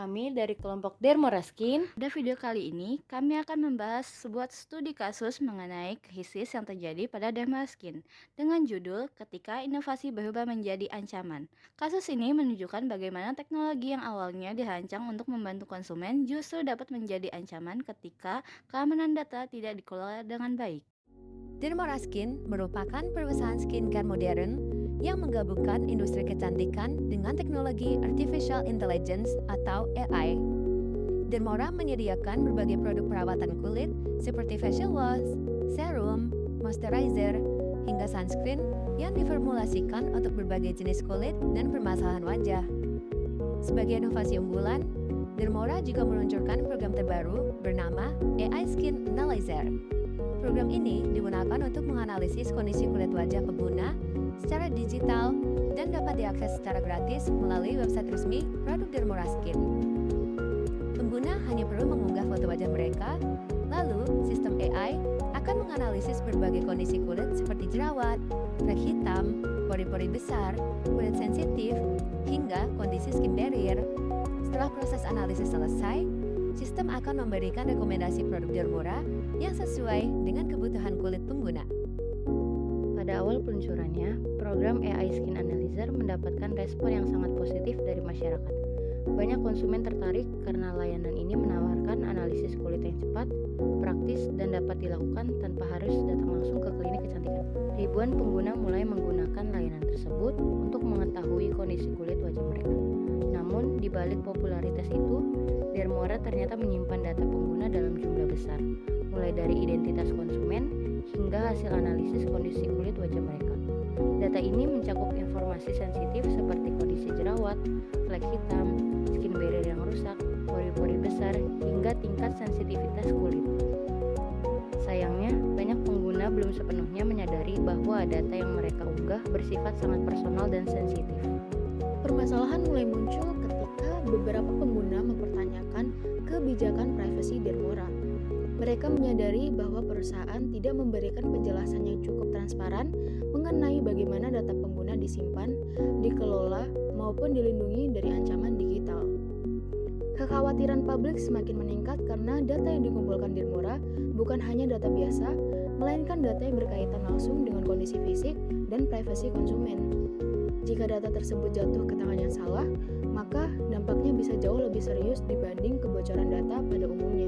kami dari kelompok Dermoraskin. Pada video kali ini, kami akan membahas sebuah studi kasus mengenai krisis yang terjadi pada Dermoraskin dengan judul Ketika Inovasi Berubah Menjadi Ancaman. Kasus ini menunjukkan bagaimana teknologi yang awalnya dirancang untuk membantu konsumen justru dapat menjadi ancaman ketika keamanan data tidak dikelola dengan baik. Dermoraskin merupakan perusahaan skincare modern yang menggabungkan industri kecantikan dengan teknologi artificial intelligence atau AI. Dermora menyediakan berbagai produk perawatan kulit seperti facial wash, serum, moisturizer, hingga sunscreen yang diformulasikan untuk berbagai jenis kulit dan permasalahan wajah. Sebagai inovasi unggulan, Dermora juga meluncurkan program terbaru bernama AI Skin Analyzer. Program ini digunakan untuk menganalisis kondisi kulit wajah pengguna secara digital dan dapat diakses secara gratis melalui website resmi produk Dermora Skin. Pengguna hanya perlu mengunggah foto wajah mereka, lalu sistem AI akan menganalisis berbagai kondisi kulit seperti jerawat, flek hitam, pori-pori besar, kulit sensitif, hingga kondisi skin barrier. Setelah proses analisis selesai, sistem akan memberikan rekomendasi produk Dermora yang sesuai dengan kebutuhan kulit pengguna. Pada awal peluncurannya, program AI Skin Analyzer mendapatkan respon yang sangat positif dari masyarakat. Banyak konsumen tertarik karena layanan ini menawarkan analisis kulit yang cepat, praktis, dan dapat dilakukan tanpa harus datang langsung ke klinik kecantikan. Ribuan pengguna mulai menggunakan layanan tersebut untuk mengetahui kondisi kulit wajah mereka. Namun, di balik popularitas itu, Dermora ternyata menyimpan data pengguna dalam jumlah besar, mulai dari identitas konsumen hingga hasil analisis kondisi kulit wajah mereka. Data ini mencakup informasi sensitif seperti kondisi jerawat, flek hitam, skin barrier yang rusak, pori-pori besar, hingga tingkat sensitivitas kulit. Sayangnya, banyak pengguna belum sepenuhnya menyadari bahwa data yang mereka unggah bersifat sangat personal dan sensitif. Permasalahan mulai muncul ketika beberapa pengguna mempertanyakan kebijakan privasi Dermora. Mereka menyadari bahwa perusahaan tidak memberikan penjelasan yang cukup transparan mengenai bagaimana data pengguna disimpan, dikelola, maupun dilindungi dari ancaman digital. Kekhawatiran publik semakin meningkat karena data yang dikumpulkan Dermora bukan hanya data biasa, melainkan data yang berkaitan langsung dengan kondisi fisik dan privasi konsumen. Jika data tersebut jatuh ke tangan yang salah, maka dampaknya bisa jauh lebih serius dibanding kebocoran data pada umumnya.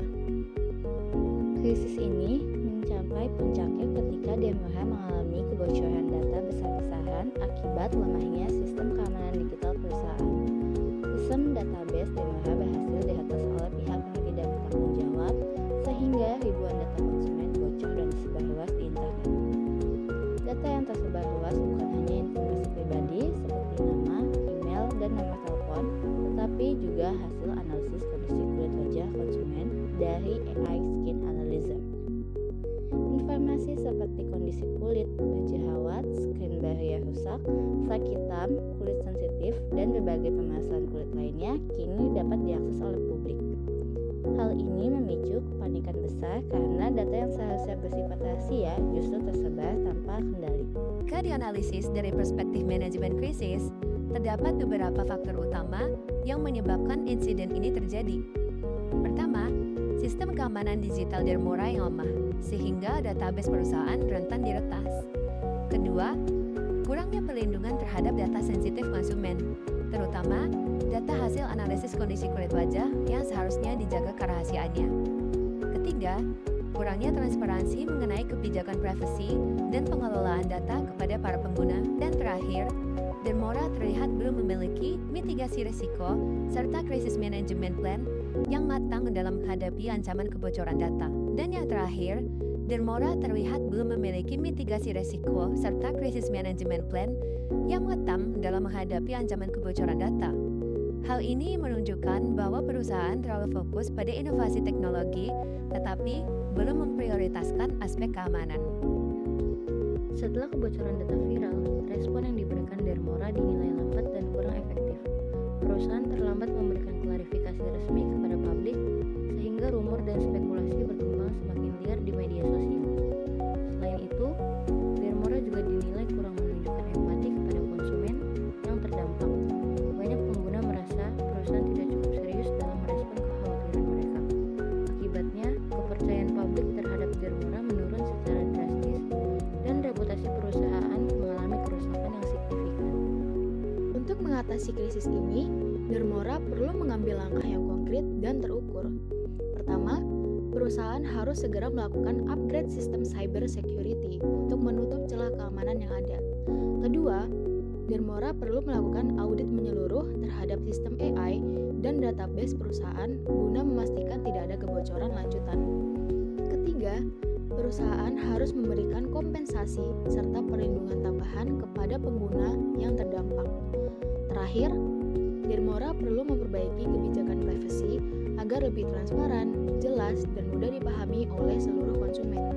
Krisis ini mencapai puncaknya ketika Dermora mengalami kebocoran data besar-besaran akibat lemahnya sistem keamanan digital perusahaan. Sistem database Dermora berhasil diretas oleh pihak yang tidak bertanggung jawab, sehingga ribuan data konsumen bocor dan disebar luas di internet. Data yang tersebar luas bukan hanya informasi pribadi seperti nama, email, dan nomor telepon, tetapi juga hasil analisis kondisi kulit wajah konsumen dari AI Skin Analyzer. Informasi seperti kondisi kulit berjerawat, skin barrier rusak, flek hitam, kulit sensitif, dan berbagai permasalahan kulit lainnya kini dapat diakses oleh publik. Hal ini memicu kepanikan besar karena data yang seharusnya bersifat rahasia justru tersebar tanpa kendali. Jika dianalisis dari perspektif manajemen krisis, terdapat beberapa faktor utama yang menyebabkan insiden ini terjadi. Pertama, sistem keamanan digital Dermora yang lemah, sehingga database perusahaan rentan diretas. Kedua, kurangnya perlindungan terhadap data sensitif konsumen, terutama data hasil analisis kondisi kulit wajah yang seharusnya dijaga kerahasiaannya. Ketiga, kurangnya transparansi mengenai kebijakan privasi dan pengelolaan data kepada para pengguna. Dan terakhir, Dermora terlihat belum memiliki mitigasi risiko serta krisis manajemen plan yang matang dalam menghadapi ancaman kebocoran data. Dan yang terakhir, Dermora terlihat belum memiliki mitigasi risiko serta krisis manajemen plan yang matang dalam menghadapi ancaman kebocoran data. Hal ini menunjukkan bahwa perusahaan terlalu fokus pada inovasi teknologi, tetapi belum memprioritaskan aspek keamanan. Setelah kebocoran data viral, respon yang diberikan Dermora dinilai lambat dan kurang efektif. Perusahaan terlambat memberikan klarifikasi resmi kepada publik, sehingga rumor dan spekulasi berkembang semakin liar di media sosial. Selain itu, Dermora juga dinilai kurang menunjukkan empati kepada konsumen yang terdampak. Banyak pengguna merasa perusahaan tidak cukup serius dalam mengatasi krisis ini, Dermora perlu mengambil langkah yang konkret dan terukur. Pertama, perusahaan harus segera melakukan upgrade sistem cyber security untuk menutup celah keamanan yang ada. Kedua, Dermora perlu melakukan audit menyeluruh terhadap sistem AI dan database perusahaan guna memastikan tidak ada kebocoran lanjutan. Ketiga, perusahaan harus memberikan kompensasi serta perlindungan tambahan kepada pengguna yang terdampak. Terakhir, Dermora perlu memperbaiki kebijakan privasi agar lebih transparan, jelas, dan mudah dipahami oleh seluruh konsumen.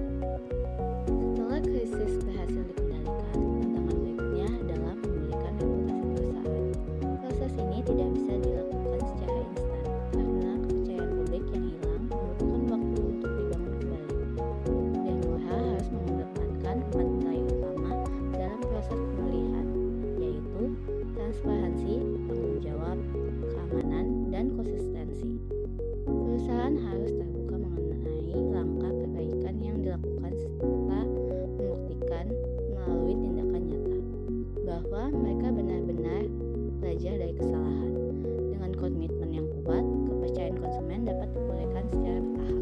Setelah krisis berhasil dikendalikan, tantangan berikutnya adalah memulihkan reputasi perusahaan. Proses ini tidak bisa dilakukan secara instan, karena kepercayaan publik yang hilang membutuhkan waktu untuk dibangun kembali. Dermora harus mengedepankan 4 nilai utama dalam proses pemulihan, yaitu transparansi, tanggung jawab, keamanan, dan konsistensi. Perusahaan harus terbuka mengenai langkah perbaikan yang dilakukan serta membuktikan melalui tindakan nyata bahwa mereka benar-benar belajar dari kesalahan. Dengan komitmen yang kuat, kepercayaan konsumen dapat dipulihkan secara bertahap.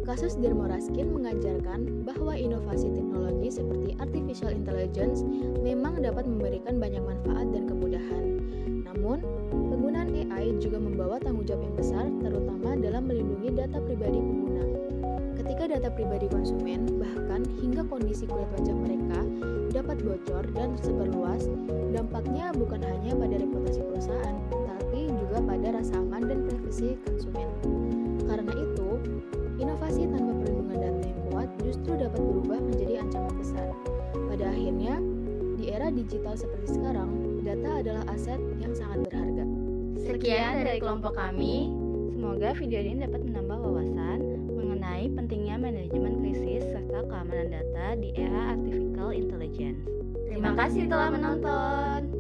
Kasus Dermora Skin mengajarkan bahwa inovasi teknologi seperti artificial intelligence memang dapat memberikan banyak manfaat dan kemudahan. Namun, penggunaan AI juga membawa tanggung jawab yang besar, terutama dalam melindungi data pribadi pengguna. Ketika data pribadi konsumen, bahkan hingga kondisi kulit wajah mereka dapat bocor dan tersebar luas, dampaknya bukan hanya pada reputasi perusahaan, tapi juga pada rasa aman dan privasi konsumen. Karena itu, inovasi tanpa perlindungan data yang kuat justru dapat berubah menjadi ancaman besar. Pada akhirnya, di era digital seperti sekarang, data adalah aset yang sangat berharga. Sekian dari kelompok kami. Semoga video ini dapat menambah wawasan mengenai pentingnya manajemen krisis serta keamanan data di era artificial intelligence. Terima kasih telah menonton.